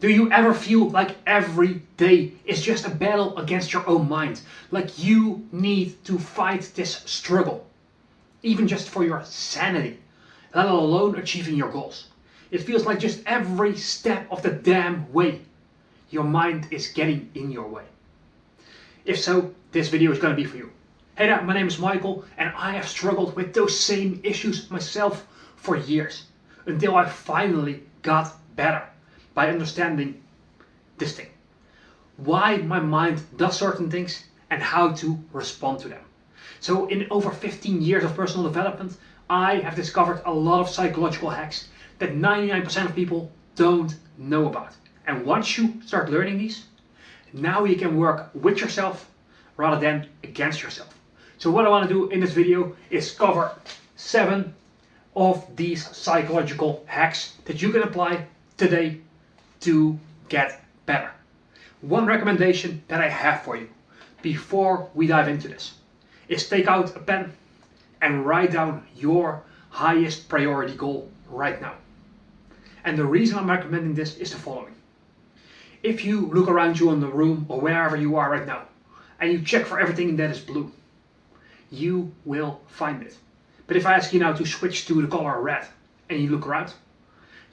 Do you ever feel like every day is just a battle against your own mind? Like you need to fight this struggle, even just for your sanity, let alone achieving your goals. It feels like just every step of the damn way, your mind is getting in your way. If so, this video is going to be for you. Hey there, my name is Michael and I have struggled with those same issues myself for years, until I finally got better by understanding this thing. Why my mind does certain things and how to respond to them. So in over 15 years of personal development, I have discovered a lot of psychological hacks that 99% of people don't know about. And once you start learning these, now you can work with yourself rather than against yourself. So what I want to do in this video is cover 7 of these psychological hacks that you can apply today to get better. One recommendation that I have for you before we dive into this is take out a pen and write down your highest priority goal right now. And the reason I'm recommending this is the following. If you look around you in the room or wherever you are right now and you check for everything that is blue, you will find it. But if I ask you now to switch to the color red and you look around,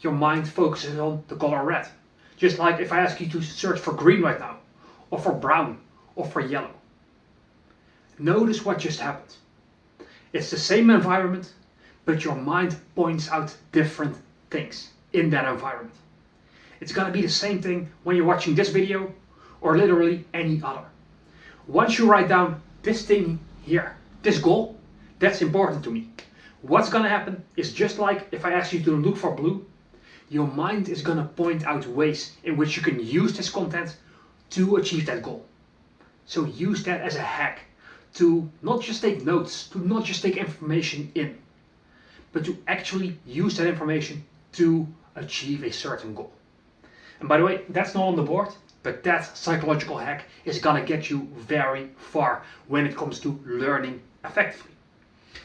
your mind focuses on the color red. Just like if I ask you to search for green right now, or for brown, or for yellow. Notice what just happened. It's the same environment, but your mind points out different things in that environment. It's gonna be the same thing when you're watching this video, or literally any other. Once you write down this thing here, this goal, that's important to me. What's gonna happen is just like if I ask you to look for blue, your mind is gonna point out ways in which you can use this content to achieve that goal. So use that as a hack to not just take notes, to not just take information in, but to actually use that information to achieve a certain goal. And by the way, that's not on the board, but that psychological hack is gonna get you very far when it comes to learning effectively.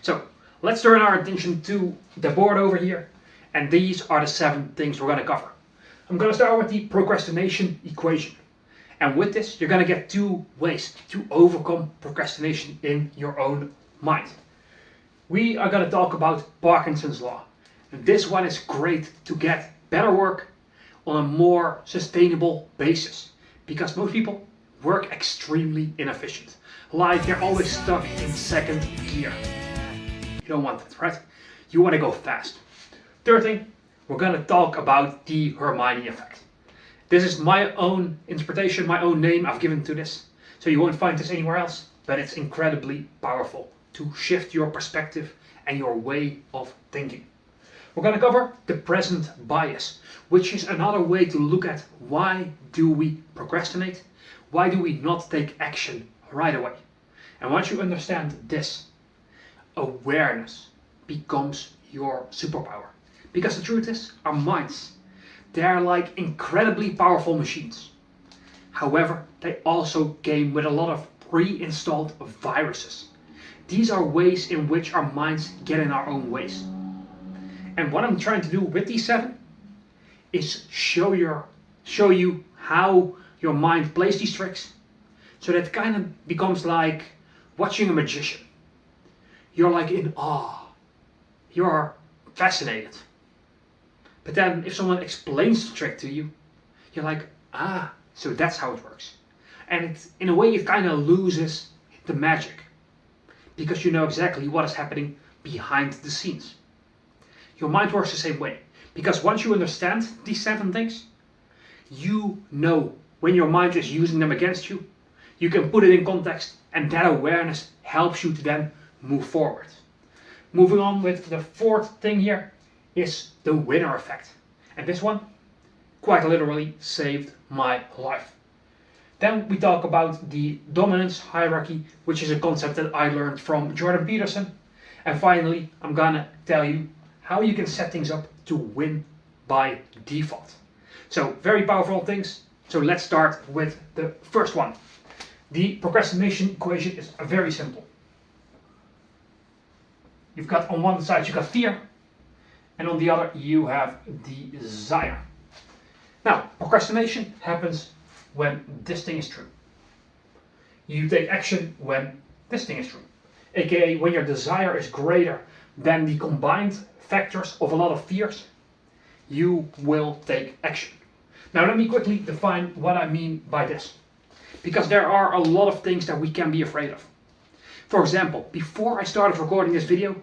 So let's turn our attention to the board over here. And these are the 7 things we're going to cover. I'm going to start with the procrastination equation. And with this, you're going to get 2 ways to overcome procrastination in your own mind. We are going to talk about Parkinson's law. And this one is great to get better work on a more sustainable basis. Because most people work extremely inefficient. Like they're always stuck in second gear. You don't want that, right? You want to go fast. Third thing, we're going to talk about the Hermoine Effect. This is my own interpretation, my own name I've given to this. So you won't find this anywhere else, but it's incredibly powerful to shift your perspective and your way of thinking. We're going to cover the present bias, which is another way to look at why do we procrastinate? Why do we not take action right away? And once you understand this, awareness becomes your superpower. Because the truth is, our minds, they're like incredibly powerful machines. However, they also came with a lot of pre-installed viruses. These are ways in which our minds get in our own ways. And what I'm trying to do with these 7 is show you how your mind plays these tricks, so that it kind of becomes like watching a magician. You're like in awe. You're fascinated. But then if someone explains the trick to you, you're like, so that's how it works. And in a way it kind of loses the magic, because you know exactly what is happening behind the scenes. Your mind works the same way, because once you understand these 7 things, you know when your mind is using them against you, you can put it in context, and that awareness helps you to then move forward. Moving on with the 4th thing here is the winner effect. And this one quite literally saved my life. Then we talk about the dominance hierarchy, which is a concept that I learned from Jordan Peterson. And finally, I'm gonna tell you how you can set things up to win by default. So very powerful things. So let's start with the first one. The procrastination equation is very simple. You've got on one side you've got fear, and on the other you have desire. Now, Procrastination happens when this thing is true. You take action when this thing is true. AKA when your desire is greater than the combined factors of a lot of fears, you will take action. Now let me quickly define what I mean by this. Because there are a lot of things that we can be afraid of. For example, before I started recording this video,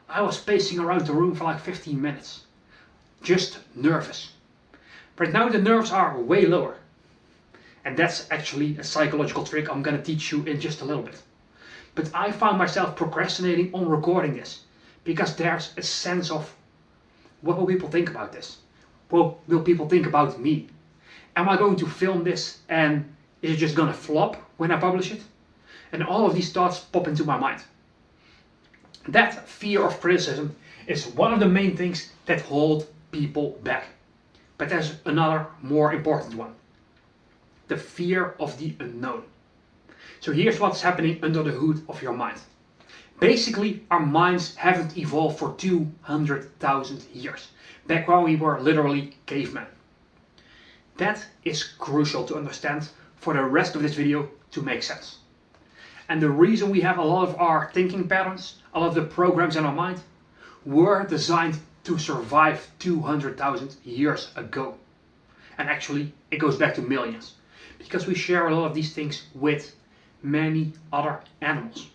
I was pacing around the room for like 15 minutes. Just nervous. But now the nerves are way lower. And that's actually a psychological trick I'm going to teach you in just a little bit. But I found myself procrastinating on recording this. Because there's a sense of, what will people think about this? What will people think about me? Am I going to film this and is it just going to flop when I publish it? And all of these thoughts pop into my mind. That fear of criticism is one of the main things that hold people back. But there's another more important one. The fear of the unknown. So here's what's happening under the hood of your mind. Basically, our minds haven't evolved for 200,000 years. Back when we were literally cavemen. That is crucial to understand for the rest of this video to make sense. And the reason we have a lot of our thinking patterns, a lot of the programs in our mind, were designed to survive 200,000 years ago. And actually, it goes back to millions. Because we share a lot of these things with many other animals.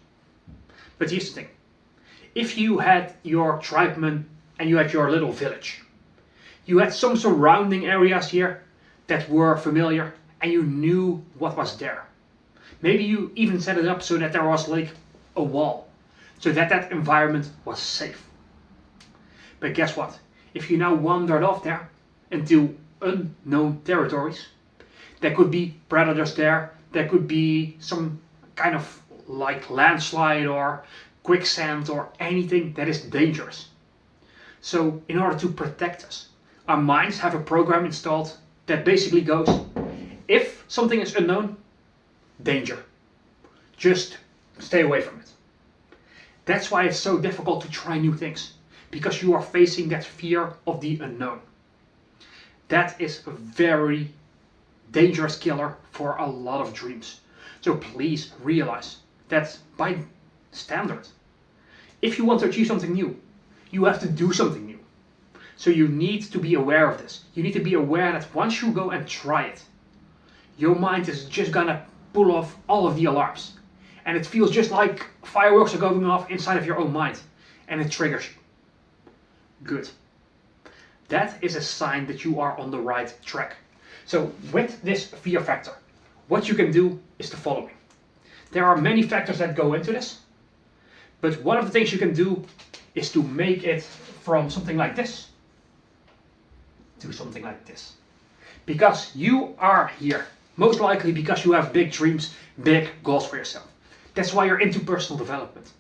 But here's the thing. If you had your tribemen and you had your little village, you had some surrounding areas here that were familiar and you knew what was there. Maybe you even set it up so that there was like a wall, so that that environment was safe. But guess what? If you now wandered off there into unknown territories, there could be predators there, there could be some kind of like landslide or quicksand or anything that is dangerous. So in order to protect us, our minds have a program installed that basically goes, if something is unknown, danger. Just stay away from it. That's why it's so difficult to try new things, because you are facing that fear of the unknown. That is a very dangerous killer for a lot of dreams. So please realize that by standard, if you want to achieve something new, you have to do something new. So you need to be aware of this. You need to be aware that once you go and try it, your mind is just gonna pull off all of the alarms. And it feels just like fireworks are going off inside of your own mind. And it triggers you. Good. That is a sign that you are on the right track. So with this fear factor, what you can do is the following. There are many factors that go into this. But one of the things you can do is to make it from something like this to something like this. Because you are here. Most likely because you have big dreams, big goals for yourself. That's why you're into personal development.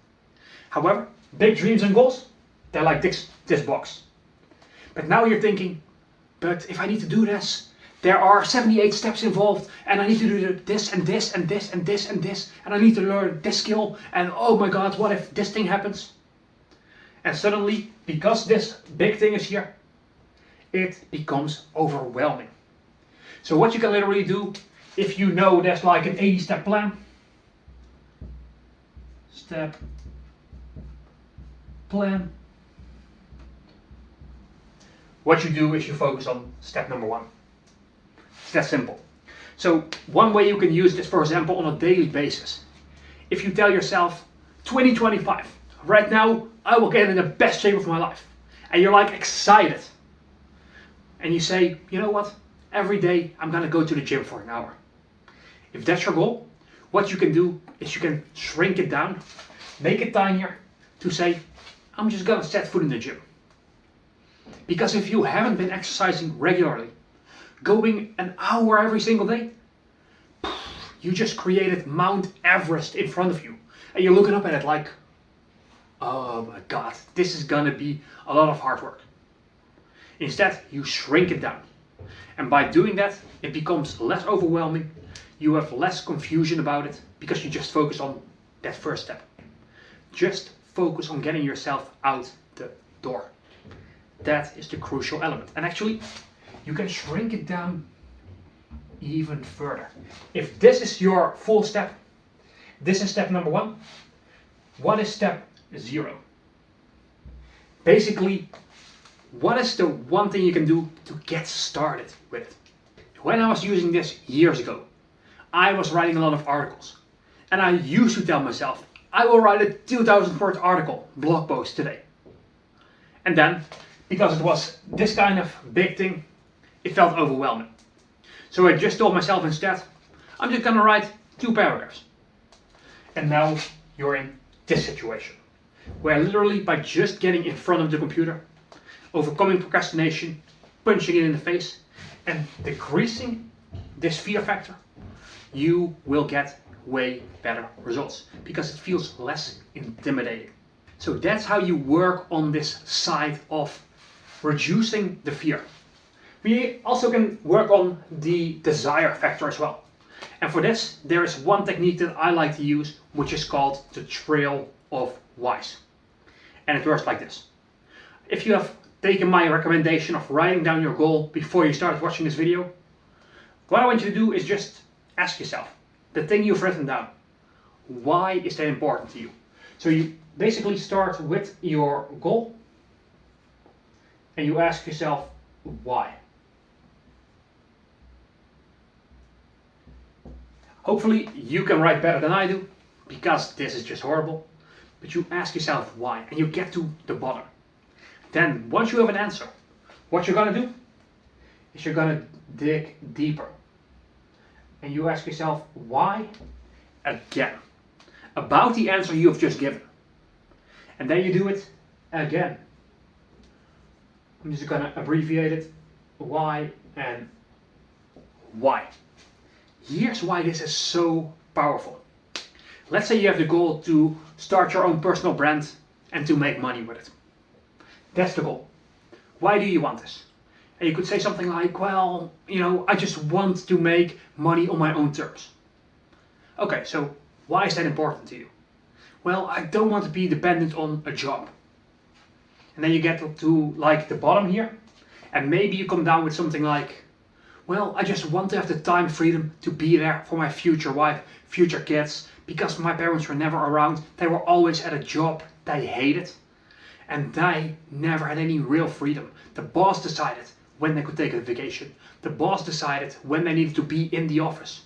However, big dreams and goals, they're like this box. But now you're thinking, but if I need to do this, there are 78 steps involved, and I need to do this and this and this and this and this, and I need to learn this skill, and oh my god, what if this thing happens? And suddenly, because this big thing is here, it becomes overwhelming. So what you can literally do, if you know there's like an 80-step plan, step plan, what you do is you focus on step number 1. It's that simple. So one way you can use this, for example, on a daily basis. If you tell yourself, 2025, right now I will get in the best shape of my life. And you're like excited. And you say, you know what? Every day I'm gonna go to the gym for an hour. If that's your goal, what you can do is you can shrink it down, make it tinier, to say, I'm just gonna set foot in the gym. Because if you haven't been exercising regularly, going an hour every single day, you just created Mount Everest in front of you. And you're looking up at it like, oh my god, this is gonna be a lot of hard work. Instead, you shrink it down. And by doing that, it becomes less overwhelming. You have less confusion about it because you just focus on that first step. Just focus on getting yourself out the door. That is the crucial element. And actually, you can shrink it down even further. If this is your full step, this is step number 1. What is step 0? Basically, what is the one thing you can do to get started with it? When I was using this years ago, I was writing a lot of articles. And I used to tell myself, I will write a 2,000 word article, blog post today. And then, because it was this kind of big thing, it felt overwhelming. So I just told myself instead, I'm just gonna write 2 paragraphs. And now you're in this situation, where literally by just getting in front of the computer, overcoming procrastination, punching it in the face, and decreasing this fear factor, you will get way better results because it feels less intimidating. So that's how you work on this side of reducing the fear. We also can work on the desire factor as well. And for this, there is one technique that I like to use, which is called the trail of whys. And it works like this. If you have taken my recommendation of writing down your goal before you start watching this video, what I want you to do is just ask yourself, the thing you've written down, why is that important to you? So you basically start with your goal and you ask yourself why. Hopefully you can write better than I do, because this is just horrible. But you ask yourself why and you get to the bottom. Then once you have an answer, what you're gonna do is you're gonna dig deeper. And you ask yourself why again, about the answer you have just given. And then you do it again. I'm just gonna abbreviate it, why and why. Here's why this is so powerful. Let's say you have the goal to start your own personal brand and to make money with it. That's the goal. Why do you want this? And you could say something like, well, I just want to make money on my own terms. Okay, so why is that important to you? Well, I don't want to be dependent on a job. And then you get to like the bottom here, and maybe you come down with something like, well, I just want to have the time freedom to be there for my future wife, future kids, because my parents were never around. They were always at a job they hated, and they never had any real freedom. The boss decided when they could take a vacation. The boss decided when they needed to be in the office.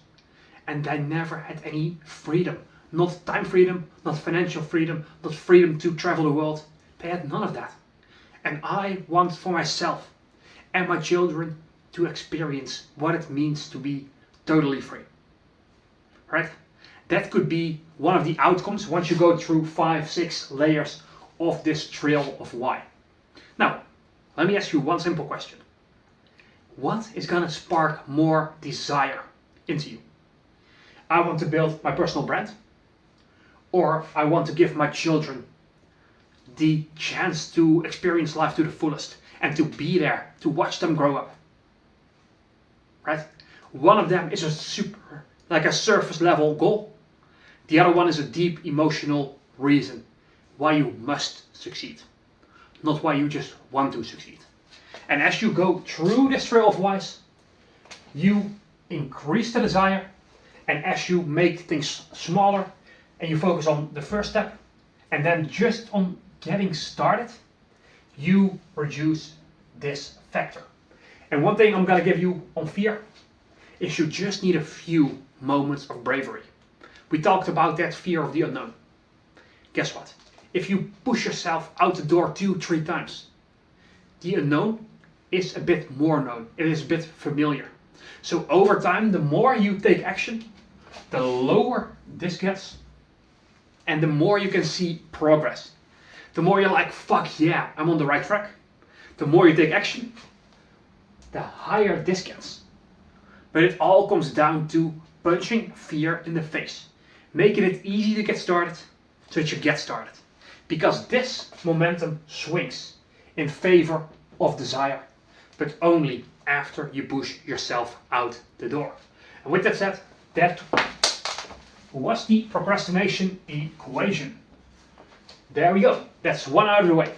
And they never had any freedom. Not time freedom, not financial freedom, not freedom to travel the world. They had none of that. And I want for myself and my children to experience what it means to be totally free. Right? That could be one of the outcomes once you go through 5-6 layers of this trail of why. Now, let me ask you one simple question. What is gonna spark more desire into you? I want to build my personal brand, or I want to give my children the chance to experience life to the fullest and to be there to watch them grow up. Right? One of them is a surface level goal. The other one is a deep emotional reason why you must succeed, not why you just want to succeed. And as you go through this trail of whys, you increase the desire, and as you make things smaller and you focus on the first step and then just on getting started, you reduce this factor. And one thing I'm gonna give you on fear is you just need a few moments of bravery. We talked about that fear of the unknown. Guess what? If you push yourself out the door 2-3 times, the unknown is a bit more known. It is a bit familiar. So over time, the more you take action, the lower this gets, and the more you can see progress. The more you're like, fuck yeah, I'm on the right track. The more you take action, the higher this gets. But it all comes down to punching fear in the face. Making it easy to get started so that you get started. Because this momentum swings in favor of desire, but only after you push yourself out the door. And with that said, that was the procrastination equation. There we go. That's one out of the way.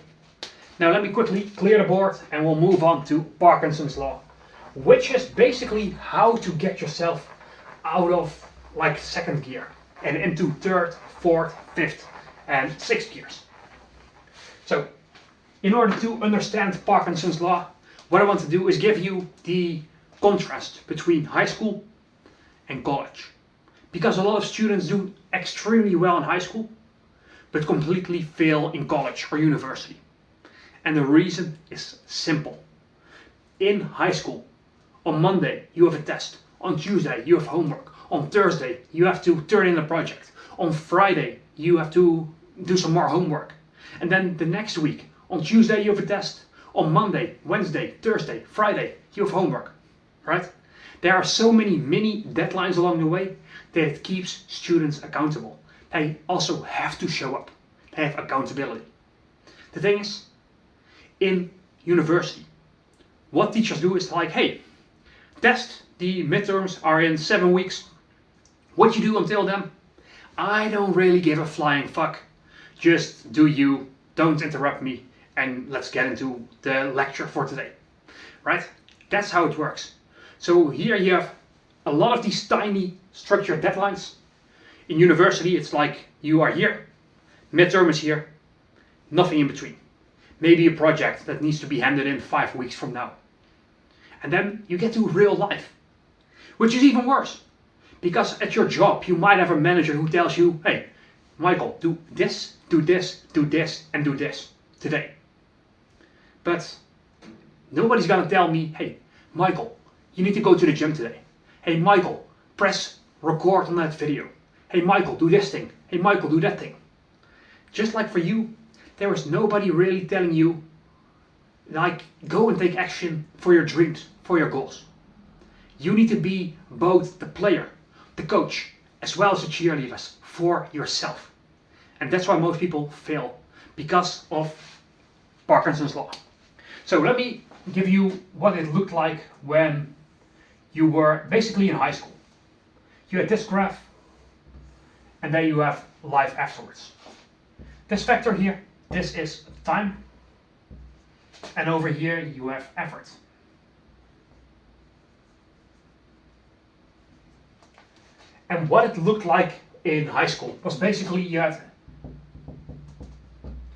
Now let me quickly clear the board and we'll move on to Parkinson's law. which is basically how to get yourself out of like second gear and into third, fourth, fifth, and sixth gears. So, in order to understand Parkinson's law, what I want to do is give you the contrast between high school and college. Because a lot of students do extremely well in high school, but completely fail in college or university. And the reason is simple. In high school, on Monday you have a test, on Tuesday you have homework, on Thursday you have to turn in a project, on Friday you have to do some more homework, and then the next week, on Tuesday you have a test, on Monday, Wednesday, Thursday, Friday you have homework, right? There are so many mini deadlines along the way that it keeps students accountable. They also have to show up. They have accountability. The thing is, in university, what teachers do is like, hey, test, the midterms are in 7 weeks. What you do until then, I don't really give a flying fuck. Just do you, don't interrupt me, and let's get into the lecture for today, right? That's how it works. So here you have a lot of these tiny structured deadlines. In university, it's like you are here, midterm is here, nothing in between. Maybe a project that needs to be handed in 5 weeks from now. And then you get to real life, which is even worse. Because at your job, you might have a manager who tells you, hey, Michael, do this, do this, do this, and do this today. But nobody's gonna tell me, hey, Michael, you need to go to the gym today. Hey, Michael, press record on that video. Hey, Michael, do this thing. Hey, Michael, do that thing. Just like for you, there is nobody really telling you, like, go and take action for your dreams, for your goals. You need to be both the player, the coach, as well as the cheerleaders for yourself. And that's why most people fail, because of Parkinson's law. So let me give you what it looked like when you were basically in high school. You had this graph, and then you have life afterwards. This vector here, this is time, and over here you have effort. And what it looked like in high school was basically you had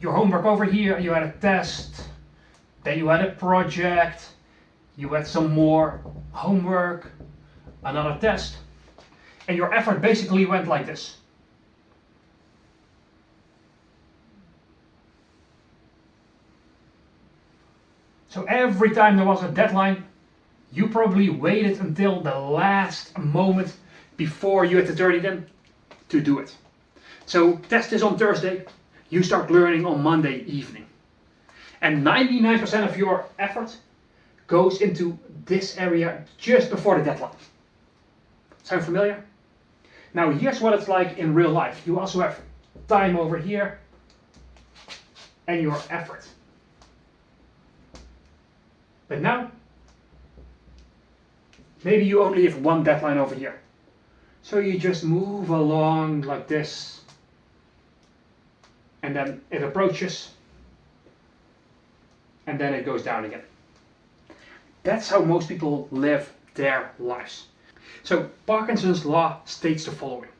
your homework over here, you had a test, then you had a project, you had some more homework, another test, and your effort basically went like this. So every time there was a deadline, you probably waited until the last moment before you had to turn it in to do it. So test is on Thursday, you start learning on Monday evening. And 99% of your effort goes into this area just before the deadline. Sound familiar? Now here's what it's like in real life. You also have time over here and your effort. But now, maybe you only have one deadline over here. So you just move along like this, and then it approaches, and then it goes down again. That's how most people live their lives. So Parkinson's law states the following.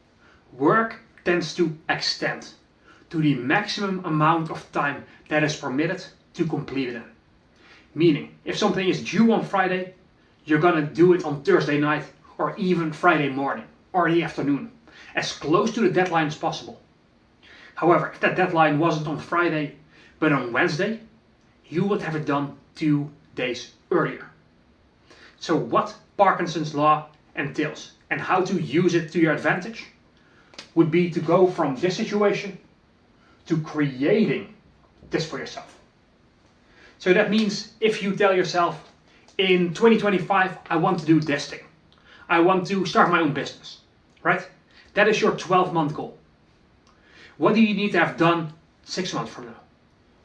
Work tends to extend to the maximum amount of time that is permitted to complete it in. Meaning, if something is due on Friday, you're gonna do it on Thursday night or even Friday morning or the afternoon, as close to the deadline as possible. However, if that deadline wasn't on Friday, but on Wednesday, you would have it done 2 days earlier. So what Parkinson's law entails and how to use it to your advantage would be to go from this situation to creating this for yourself. So that means if you tell yourself, in 2025, I want to do this thing. I want to start my own business, right? That is your 12-month goal. What do you need to have done 6 months from now?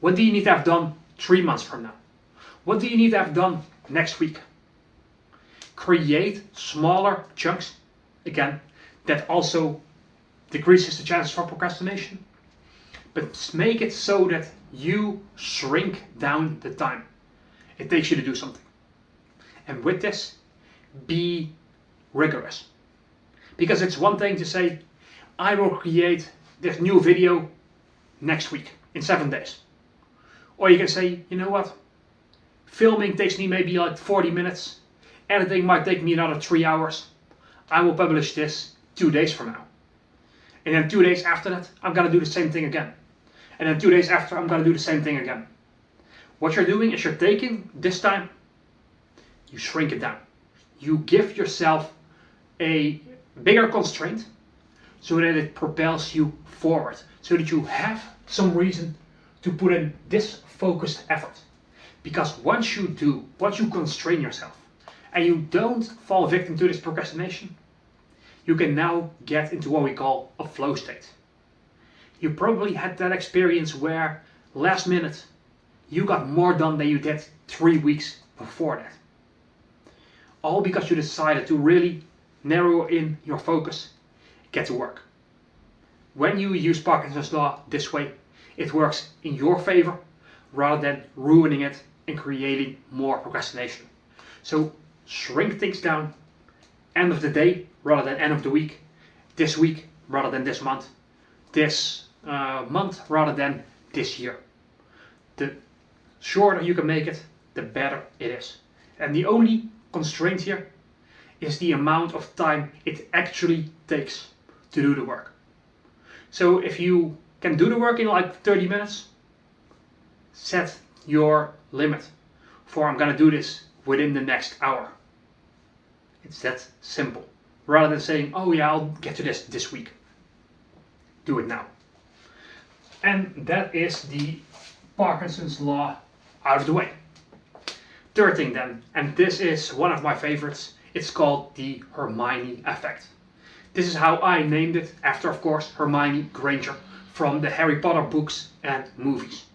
What do you need to have done 3 months from now? What do you need to have done next week? Create smaller chunks, again, that also decreases the chances for procrastination. But make it so that you shrink down the time it takes you to do something. And with this, be rigorous. Because it's one thing to say, I will create this new video next week, in 7 days. Or you can say, you know what, filming takes me maybe like 40 minutes, editing might take me another 3 hours. I will publish this 2 days from now. And then 2 days after that, I'm gonna do the same thing again. And then 2 days after, I'm gonna do the same thing again. What you're doing is you're taking this time, you shrink it down. You give yourself a bigger constraint so that it propels you forward, so that you have some reason to put in this focused effort. Because once you constrain yourself and you don't fall victim to this procrastination, you can now get into what we call a flow state. You probably had that experience where last minute you got more done than you did 3 weeks before that. All because you decided to really narrow in your focus, get to work. When you use Parkinson's law this way, it works in your favor rather than ruining it and creating more procrastination. So shrink things down, end of the day rather than end of the week, this week rather than this month rather than this year. The shorter you can make it, the better it is. And the only constraint here is the amount of time it actually takes to do the work. So if you can do the work in like 30 minutes, set your limit for I'm gonna do this within the next hour. It's that simple. Rather than saying, oh yeah, I'll get to this week. Do it now. And that is the Parkinson's law out of the way. Third thing then, and this is one of my favorites, it's called the Hermoine Effect. This is how I named it, after of course Hermione Granger from the Harry Potter books and movies.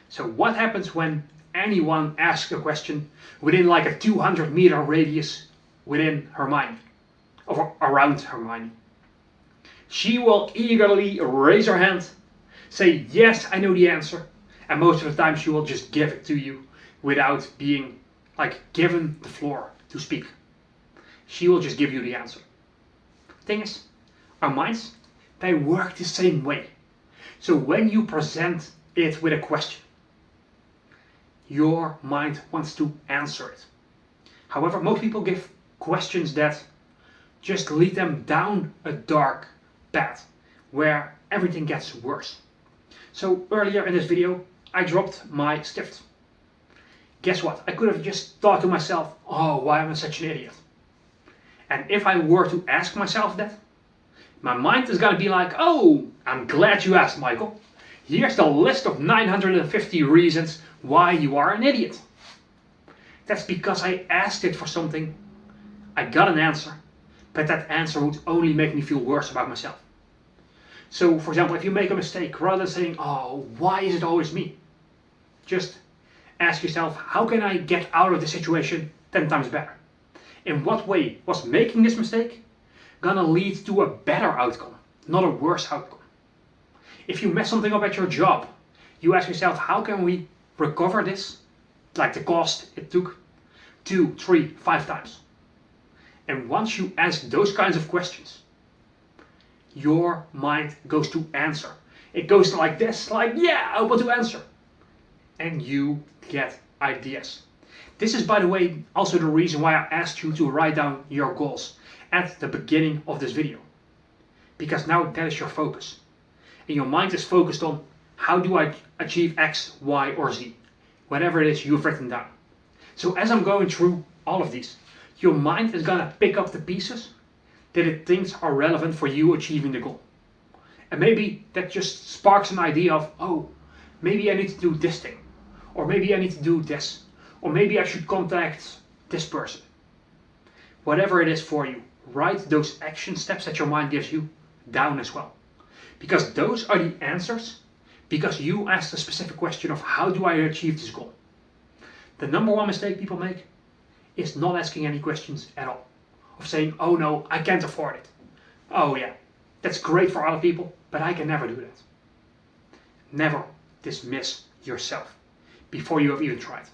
So what happens when anyone asks a question within like a 200-meter radius within Hermione, or around Hermione? She will eagerly raise her hand, say, yes, I know the answer, and most of the time she will just give it to you without being like given the floor to speak. She will just give you the answer. Thing is, our minds, they work the same way. So when you present it with a question, your mind wants to answer it. However, most people give questions that just lead them down a dark path where everything gets worse. So earlier in this video, I dropped my stift. Guess what? I could have just thought to myself, oh, why am I such an idiot? And if I were to ask myself that, my mind is gonna be like, oh, I'm glad you asked, Michael. Here's the list of 950 reasons why you are an idiot. That's because I asked it for something, I got an answer, but that answer would only make me feel worse about myself. So, for example, if you make a mistake, rather than saying, oh, why is it always me? Just ask yourself, how can I get out of the situation 10 times better? In what way was making this mistake gonna lead to a better outcome, not a worse outcome? If you mess something up at your job, you ask yourself, how can we recover this, like the cost it took, 2, 3, 5 times? And once you ask those kinds of questions, your mind goes to answer. It goes like this, like, yeah, I want to answer. And you get ideas. This is, by the way, also the reason why I asked you to write down your goals at the beginning of this video. Because now that is your focus. And your mind is focused on, how do I achieve X, Y, or Z? Whatever it is you've written down. So as I'm going through all of these, your mind is gonna pick up the pieces that it thinks are relevant for you achieving the goal. And maybe that just sparks an idea of, oh, maybe I need to do this thing. Or maybe I need to do this. Or maybe I should contact this person. Whatever it is for you, write those action steps that your mind gives you down as well. Because those are the answers, because you asked a specific question of, how do I achieve this goal? The number one mistake people make is not asking any questions at all. Of saying, oh no, I can't afford it. Oh yeah, that's great for other people, but I can never do that. Never dismiss yourself before you have even tried.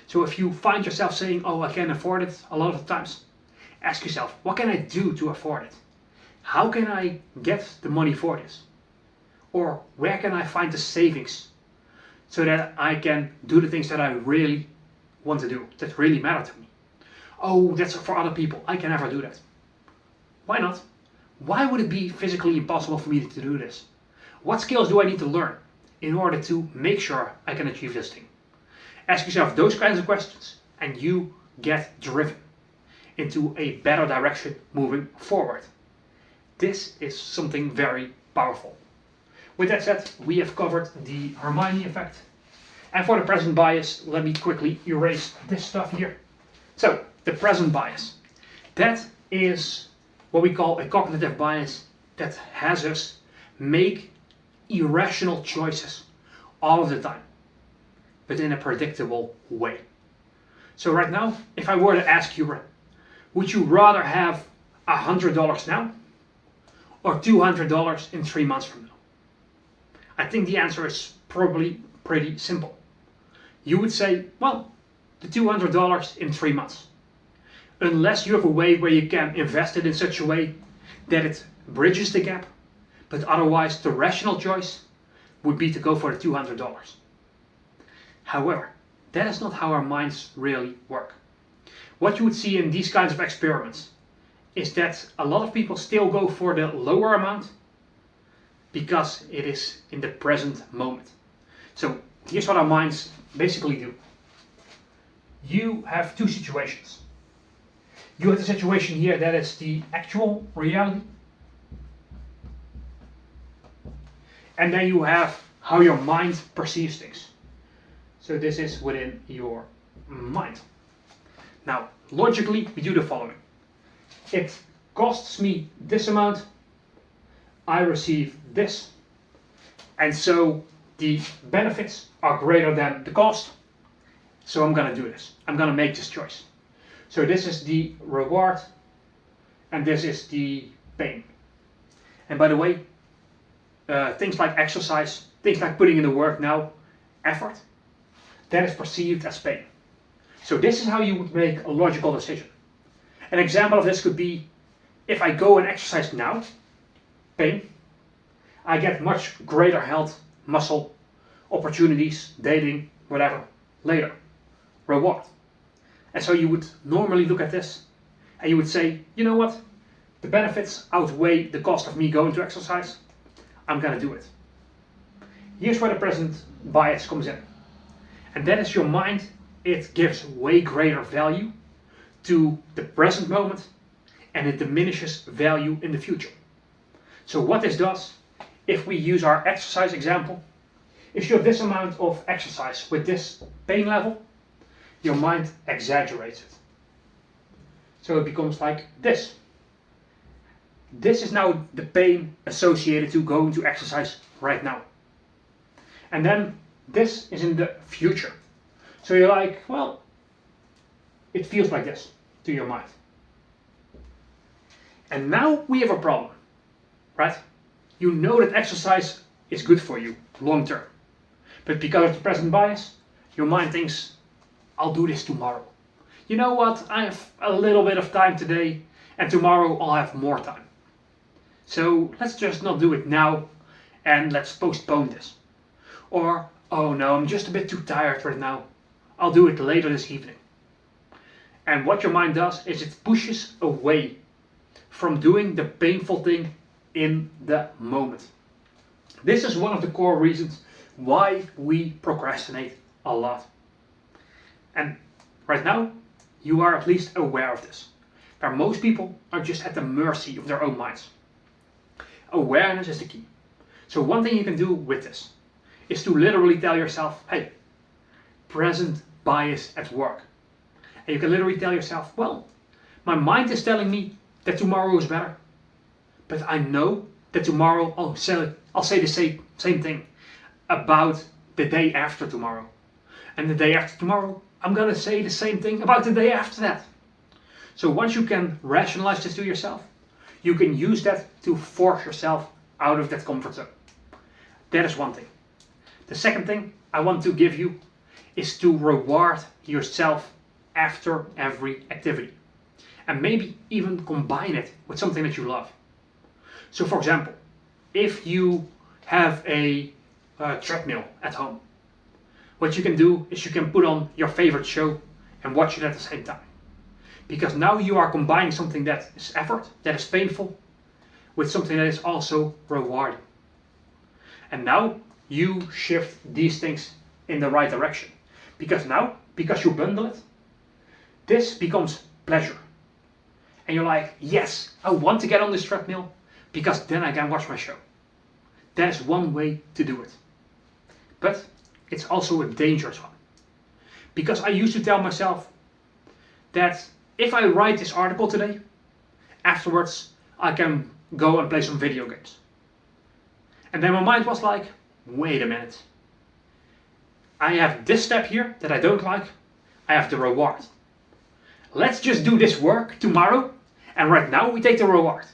So if you find yourself saying, oh, I can't afford it a lot of times, ask yourself, what can I do to afford it? How can I get the money for this? Or where can I find the savings so that I can do the things that I really want to do, that really matter to me? Oh, that's for other people. I can never do that. Why not? Why would it be physically impossible for me to do this? What skills do I need to learn in order to make sure I can achieve this thing? Ask yourself those kinds of questions and you get driven into a better direction moving forward. This is something very powerful. With that said, we have covered the Hermoine effect. And for the present bias, let me quickly erase this stuff here. So, the present bias. That is what we call a cognitive bias that has us make irrational choices all of the time, but in a predictable way. So right now, if I were to ask you, would you rather have $100 now or $200 in 3 months from now? I think the answer is probably pretty simple. You would say, well, the $200 in 3 months. Unless you have a way where you can invest it in such a way that it bridges the gap, but otherwise the rational choice would be to go for the $200. However, that is not how our minds really work. What you would see in these kinds of experiments is that a lot of people still go for the lower amount because it is in the present moment. So here's what our minds basically do. You have two situations. You have the situation here that is the actual reality. And then you have how your mind perceives things. So this is within your mind. Now, logically, we do the following. It costs me this amount. I receive this. And so the benefits are greater than the cost. So I'm going to do this. I'm going to make this choice. So this is the reward and this is the pain. And by the way, things like exercise, things like putting in the work now, effort, that is perceived as pain. So this is how you would make a logical decision. An example of this could be, if I go and exercise now, pain, I get much greater health, muscle, opportunities, dating, whatever, later, reward. And so you would normally look at this and you would say, you know what, the benefits outweigh the cost of me going to exercise, I'm going to do it. Here's where the present bias comes in. And that is your mind, it gives way greater value to the present moment and it diminishes value in the future. So what this does, if we use our exercise example, if you have this amount of exercise with this pain level, your mind exaggerates it. So it becomes like this. This is now the pain associated to going to exercise right now. And then this is in the future. So you're like, well, it feels like this to your mind. And now we have a problem, right? You know that exercise is good for you long term. But because of the present bias, your mind thinks, I'll do this tomorrow. You know what, I have a little bit of time today and tomorrow I'll have more time. So let's just not do it now and let's postpone this. Or, oh no, I'm just a bit too tired right now. I'll do it later this evening. And what your mind does is it pushes away from doing the painful thing in the moment. This is one of the core reasons why we procrastinate a lot. And right now, you are at least aware of this. Where most people are just at the mercy of their own minds. Awareness is the key. So one thing you can do with this is to literally tell yourself, hey, present bias at work. And you can literally tell yourself, well, my mind is telling me that tomorrow is better. But I know that tomorrow I'll say the same thing about the day after tomorrow. And the day after tomorrow, I'm going to say the same thing about the day after that. So once you can rationalize this to yourself, you can use that to force yourself out of that comfort zone. That is one thing. The second thing I want to give you is to reward yourself after every activity. And maybe even combine it with something that you love. So for example, if you have a treadmill at home, what you can do is you can put on your favorite show and watch it at the same time. Because now you are combining something that is effort, that is painful, with something that is also rewarding. And now you shift these things in the right direction. Because now, because you bundle it, this becomes pleasure. And you're like, yes, I want to get on this treadmill because then I can watch my show. That is one way to do it. But it's also a dangerous one. Because I used to tell myself that if I write this article today, afterwards I can go and play some video games. And then my mind was like, wait a minute. I have this step here that I don't like. I have the reward. Let's just do this work tomorrow, and right now we take the reward.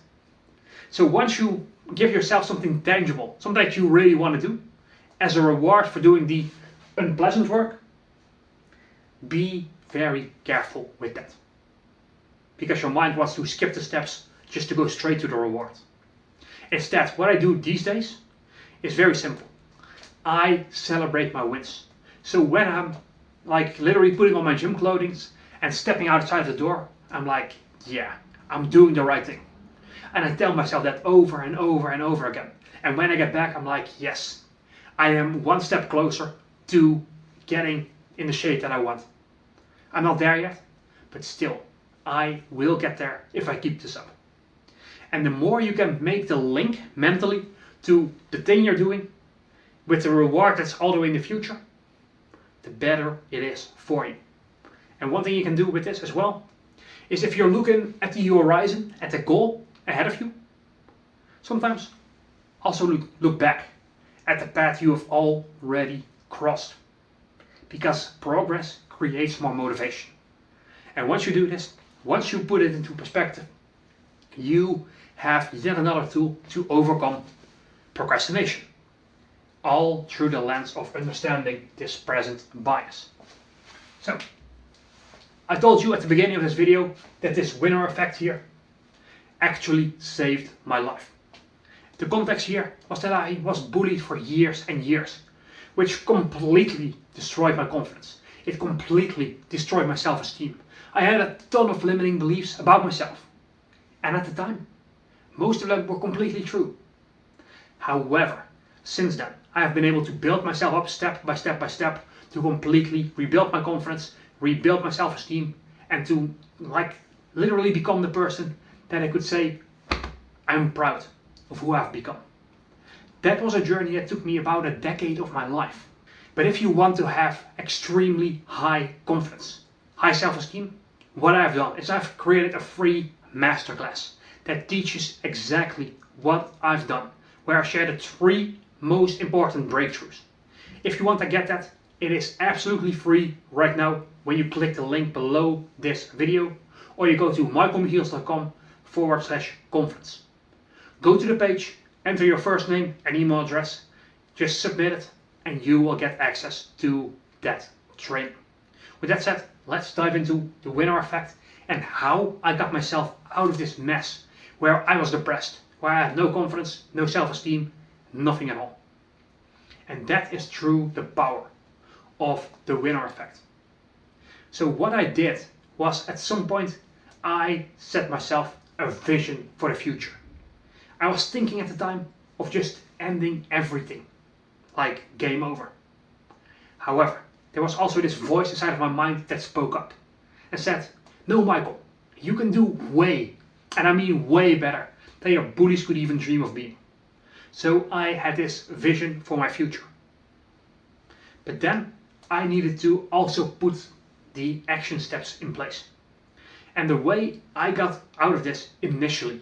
So once you give yourself something tangible, something that you really want to do, as a reward for doing the unpleasant work, be very careful with that. Because your mind wants to skip the steps just to go straight to the reward. Instead, what I do these days is very simple. I celebrate my wins. So when I'm like literally putting on my gym clothing and stepping outside the door, I'm like, yeah, I'm doing the right thing. And I tell myself that over and over and over again. And when I get back, I'm like, yes, I am one step closer to getting in the shape that I want. I'm not there yet, but still, I will get there if I keep this up. And the more you can make the link mentally to the thing you're doing with the reward that's all the way in the future, the better it is for you. And one thing you can do with this as well is if you're looking at the horizon, at the goal ahead of you, sometimes also look back at the path you have already crossed. Because progress creates more motivation. And once you do this, once you put it into perspective, you have yet another tool to overcome procrastination. All through the lens of understanding this present bias. So, I told you at the beginning of this video that this winner effect here actually saved my life. The context here was that I was bullied for years and years, which completely destroyed my confidence. It completely destroyed my self-esteem. I had a ton of limiting beliefs about myself. And at the time, most of them were completely true. However, since then, I have been able to build myself up step by step by step to completely rebuild my confidence, rebuild my self-esteem, and to like literally become the person that I could say, I'm proud of who I've become. That was a journey that took me about a decade of my life. But if you want to have extremely high confidence, high self-esteem, what I've done is I've created a free masterclass that teaches exactly what I've done, where I share the 3 most important breakthroughs. If you want to get that, it is absolutely free right now when you click the link below this video, or you go to mycomicheals.com/conference. Go to the page, enter your first name and email address, just submit it, and you will get access to that training. With that said, let's dive into the winner effect and how I got myself out of this mess where I was depressed, where I had no confidence, no self-esteem, nothing at all. And that is through the power of the winner effect. So what I did was at some point I set myself a vision for the future. I was thinking at the time of just ending everything, like game over. However, there was also this voice inside of my mind that spoke up and said, no Michael, you can do way, and I mean way better than your bullies could even dream of being. So I had this vision for my future. But then I needed to also put the action steps in place. And the way I got out of this initially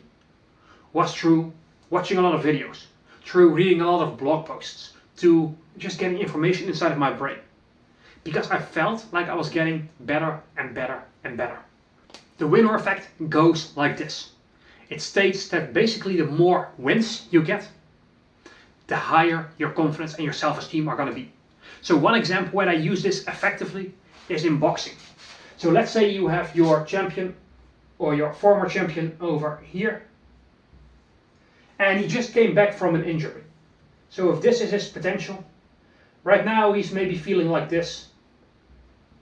was through watching a lot of videos, through reading a lot of blog posts, to just getting information inside of my brain. Because I felt like I was getting better and better and better. The winner effect goes like this. It states that basically the more wins you get, the higher your confidence and your self-esteem are going to be. So one example where I use this effectively is in boxing. So let's say you have your champion or your former champion over here, and he just came back from an injury. So if this is his potential, right now he's maybe feeling like this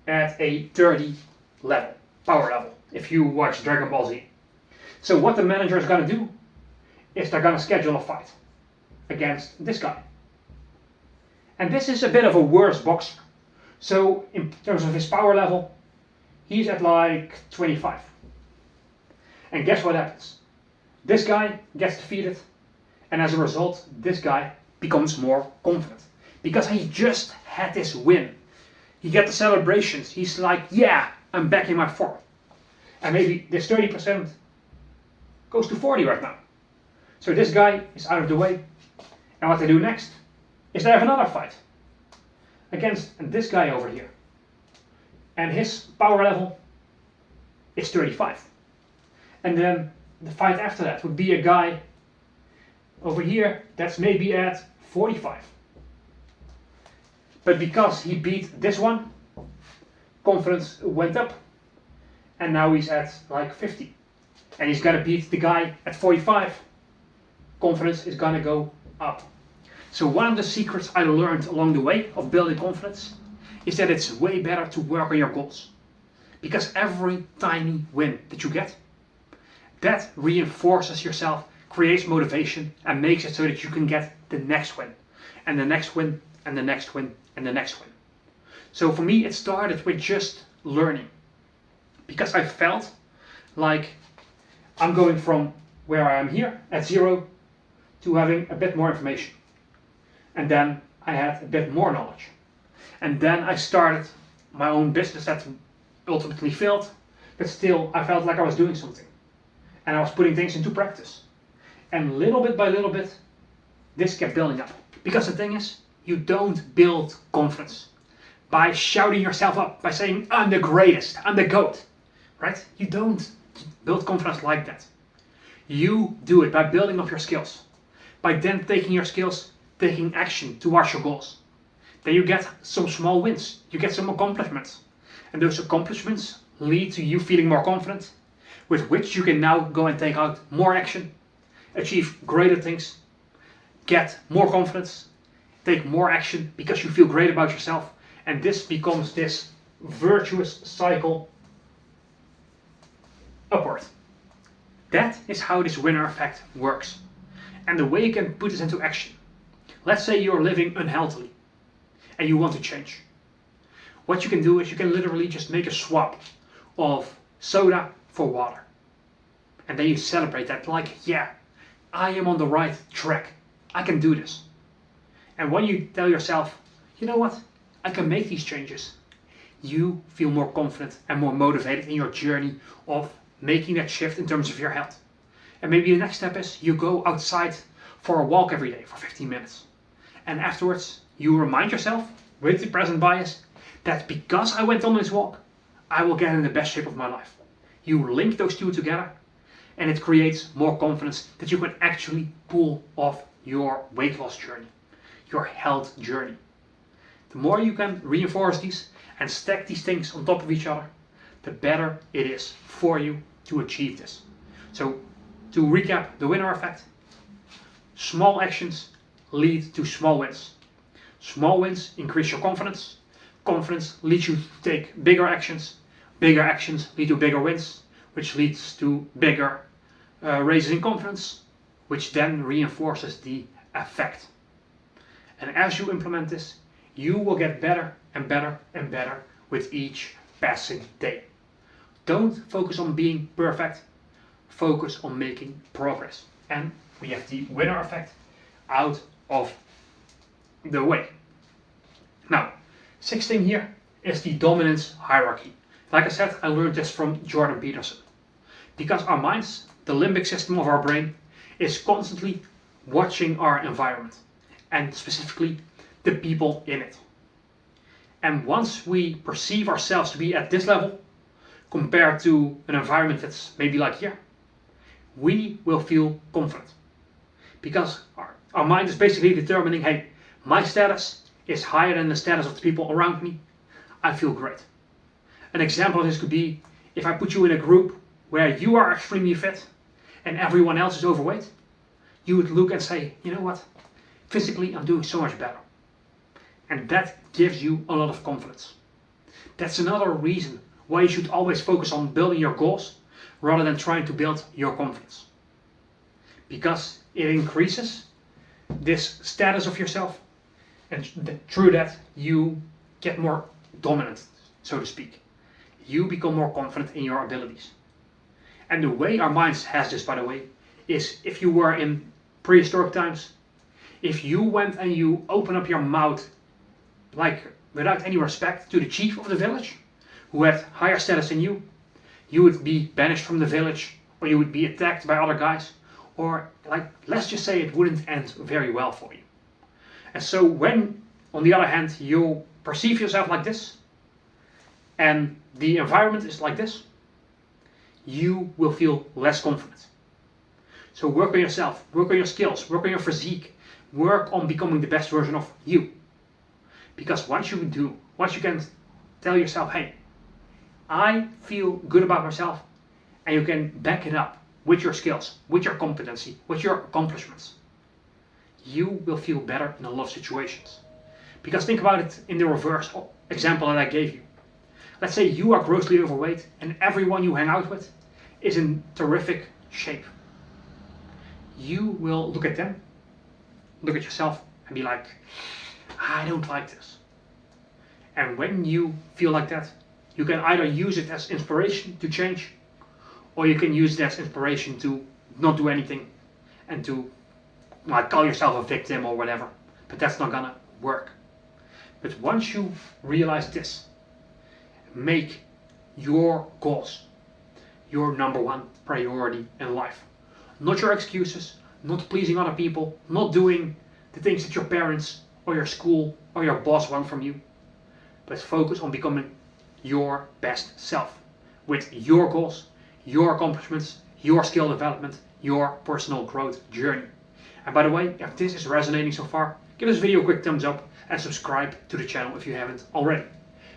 at a 30 level, power level, if you watch Dragon Ball Z. So what the manager is going to do is they're going to schedule a fight against this guy. And this is a bit of a worse boxer. So in terms of his power level, he's at like 25. And guess what happens? This guy gets defeated, and as a result, this guy becomes more confident. Because he just had this win. He gets the celebrations. He's like, yeah, I'm back in my form. And maybe this 30% goes to 40 right now. So this guy is out of the way. And what they do next is they have another fight against this guy over here. And his power level is 35. And then the fight after that would be a guy over here that's maybe at 45. But because he beat this one, confidence went up. And now he's at like 50. And he's gonna beat the guy at 45. Confidence is gonna go up. So one of the secrets I learned along the way of building confidence is that it's way better to work on your goals. Because every tiny win that you get, that reinforces yourself, creates motivation, and makes it so that you can get the next win. And the next win, and the next win, and the next win. So for me, it started with just learning. Because I felt like I'm going from where I am here at 0 to having a bit more information. And then I had a bit more knowledge. And then I started my own business that ultimately failed, but still I felt like I was doing something. And I was putting things into practice. And little bit by little bit, this kept building up. Because the thing is, you don't build confidence by shouting yourself up, by saying, I'm the greatest, I'm the GOAT. Right? You don't build confidence like that. You do it by building up your skills. By then taking your skills, taking action towards your goals. Then you get some small wins. You get some accomplishments. And those accomplishments lead to you feeling more confident, with which you can now go and take out more action, achieve greater things, get more confidence, take more action because you feel great about yourself. And this becomes this virtuous cycle upward. That is how this winner effect works. And the way you can put this into action. Let's say you're living unhealthily and you want to change. What you can do is you can literally just make a swap of soda for water. And then you celebrate that like, yeah, I am on the right track. I can do this. And when you tell yourself, you know what, I can make these changes, you feel more confident and more motivated in your journey of making that shift in terms of your health. And maybe the next step is you go outside for a walk every day for 15 minutes. And afterwards, you remind yourself, with the present bias, that because I went on this walk, I will get in the best shape of my life. You link those two together, and it creates more confidence that you can actually pull off your weight loss journey, your health journey. The more you can reinforce these and stack these things on top of each other, the better it is for you to achieve this. So, to recap the winner effect, small actions lead to small wins. Small wins increase your confidence. Confidence leads you to take bigger actions. Bigger actions lead to bigger wins, which leads to bigger raises in confidence, which then reinforces the effect. And as you implement this, you will get better and better and better with each passing day. Don't focus on being perfect, focus on making progress. And we have the winner effect out of the way. Now, sixth thing here is the dominance hierarchy. Like I said, I learned this from Jordan Peterson. Because our minds, the limbic system of our brain, is constantly watching our environment, and specifically the people in it. And once we perceive ourselves to be at this level, compared to an environment that's maybe like here, we will feel confident. Because our mind is basically determining, hey, my status is higher than the status of the people around me, I feel great. An example of this could be if I put you in a group where you are extremely fit and everyone else is overweight, you would look and say, you know what, physically I'm doing so much better. And that gives you a lot of confidence. That's another reason why you should always focus on building your goals rather than trying to build your confidence. Because it increases this status of yourself, and through that you get more dominant, so to speak. You become more confident in your abilities. And the way our minds has this, by the way, is if you were in prehistoric times, if you went and you open up your mouth like without any respect to the chief of the village, who had higher status than you would be banished from the village, or you would be attacked by other guys, or like, let's just say it wouldn't end very well for you. And so when, on the other hand, you perceive yourself like this, and the environment is like this, you will feel less confident. So work on yourself, work on your skills, work on your physique, work on becoming the best version of you. Because once you can tell yourself, hey, I feel good about myself, and you can back it up with your skills, with your competency, with your accomplishments, you will feel better in a lot of situations. Because think about it in the reverse example that I gave you. Let's say you are grossly overweight and everyone you hang out with is in terrific shape. You will look at them, look at yourself, and be like, I don't like this. And when you feel like that, you can either use it as inspiration to change, or you can use it as inspiration to not do anything and to like call yourself a victim or whatever. But that's not gonna work. But once you realize this, make your goals your number one priority in life. Not your excuses, not pleasing other people, not doing the things that your parents or your school or your boss want from you. But focus on becoming your best self with your goals, your accomplishments, your skill development, your personal growth journey. And by the way, if this is resonating so far, give this video a quick thumbs up and subscribe to the channel if you haven't already.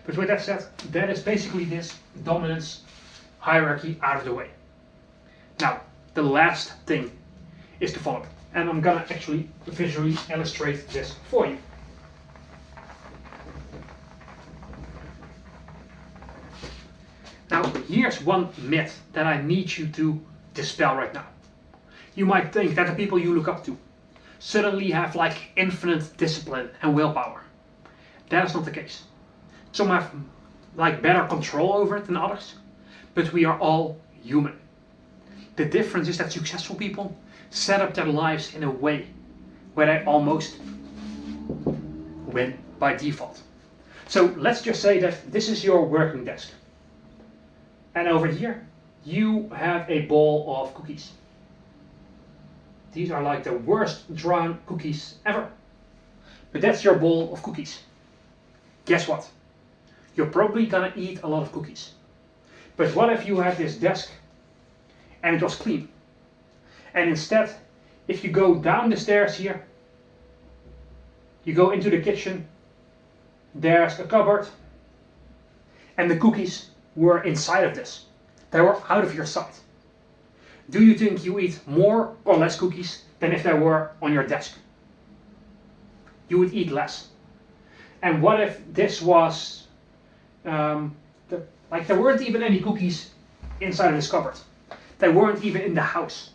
But with that said, that is basically this dominance hierarchy out of the way. Now, the last thing is the following. And I'm gonna actually visually illustrate this for you. Now, here's one myth that I need you to dispel right now. You might think that the people you look up to suddenly have like infinite discipline and willpower. That is not the case. Some have like better control over it than others, but we are all human. The difference is that successful people set up their lives in a way where they almost win by default. So let's just say that this is your working desk. And over here, you have a bowl of cookies. These are like the worst drawn cookies ever. But that's your bowl of cookies. Guess what? You're probably gonna eat a lot of cookies. But what if you had this desk and it was clean? And instead, if you go down the stairs here, you go into the kitchen, there's a cupboard, and the cookies were inside of this. They were out of your sight. Do you think you eat more or less cookies than if they were on your desk? You would eat less. And what if this was, like there weren't even any cookies inside of this cupboard. They weren't even in the house.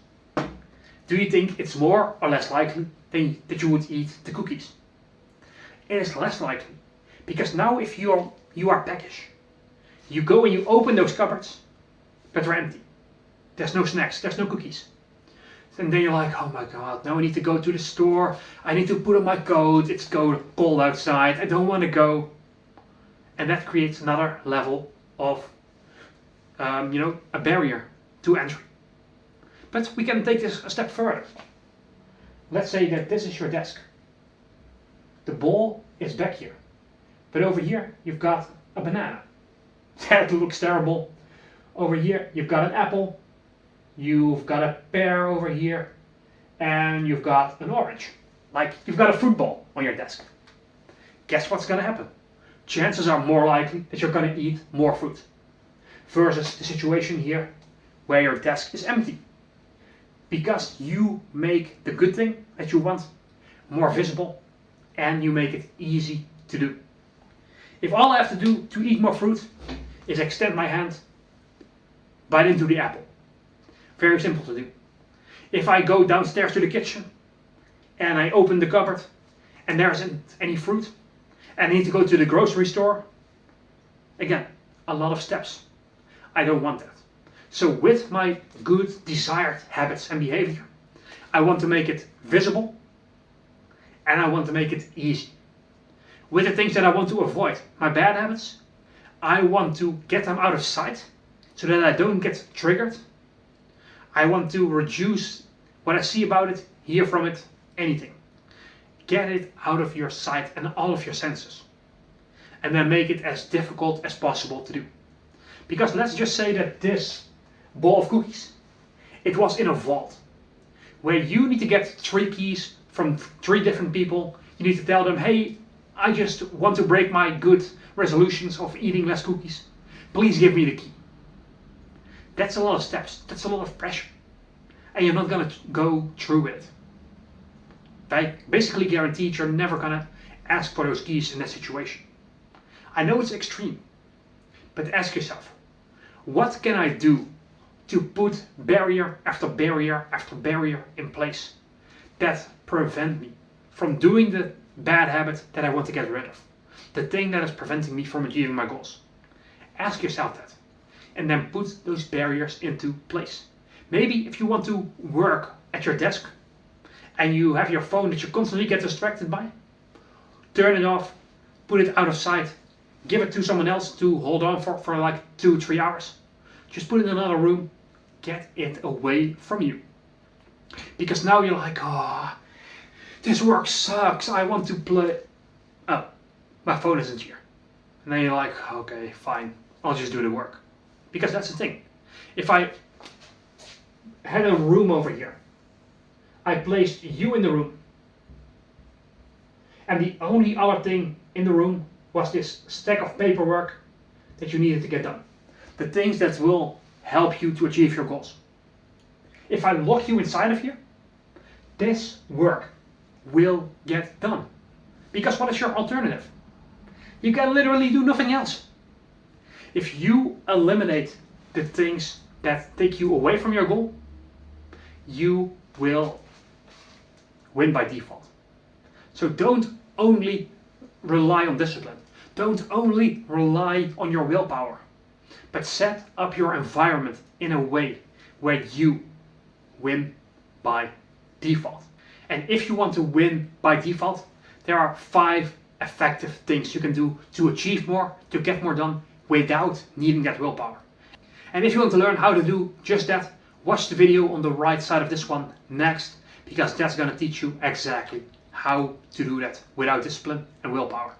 Do you think it's more or less likely that you would eat the cookies? It is less likely. Because now if you are peckish, you go and you open those cupboards, but they're empty. There's no snacks, there's no cookies. And then you're like, oh my god, now I need to go to the store, I need to put on my coat, it's cold outside, I don't want to go. And that creates another level of, a barrier to entry. But we can take this a step further. Let's say that this is your desk. The bowl is back here. But over here, you've got a banana. That looks terrible. Over here, you've got an apple. You've got a pear over here. And you've got an orange. Like, you've got a fruit bowl on your desk. guess what's gonna happen? Chances are more likely that you're gonna eat more fruit. Versus the situation here where your desk is empty. Because you make the good thing that you want more visible and you make it easy to do. If all I have to do to eat more fruit is extend my hand, bite into the apple. Very simple to do. If I go downstairs to the kitchen and I open the cupboard and there isn't any fruit and I need to go to the grocery store, again, a lot of steps. I don't want that. So with my good desired habits and behavior, I want to make it visible and I want to make it easy. With the things that I want to avoid, my bad habits, I want to get them out of sight so that I don't get triggered. I want to reduce what I see about it, hear from it, anything. Get it out of your sight and all of your senses. And then make it as difficult as possible to do. Because let's just say that this bowl of cookies, it was in a vault where you need to get 3 keys from 3 different people. You need to tell them, hey, I just want to break my good resolutions of eating less cookies. Please give me the key. That's a lot of steps. That's a lot of pressure. And you're not going to go through with it. I basically guarantee you're never going to ask for those keys in that situation. I know it's extreme, but ask yourself, what can I do to put barrier after barrier after barrier in place that prevent me from doing the bad habit that I want to get rid of? The thing that is preventing me from achieving my goals. Ask yourself that. And then put those barriers into place. Maybe if you want to work at your desk and you have your phone that you constantly get distracted by, turn it off, put it out of sight, give it to someone else to hold on for like 2-3 hours. Just put it in another room, get it away from you. Because now you're like, oh, this work sucks, I want to play. Oh, my phone isn't here. And then you're like, okay, fine, I'll just do the work. Because that's the thing. If I had a room over here, I placed you in the room, and the only other thing in the room was this stack of paperwork that you needed to get done. The things that will help you to achieve your goals. If I lock you inside of here, this work will get done. Because what is your alternative? You can literally do nothing else. If you eliminate the things that take you away from your goal, you will win by default. So don't only rely on discipline. Don't only rely on your willpower. But set up your environment in a way where you win by default. And if you want to win by default, there are 5 effective things you can do to achieve more, to get more done without needing that willpower. And if you want to learn how to do just that, watch the video on the right side of this one next, because that's going to teach you exactly how to do that without discipline and willpower.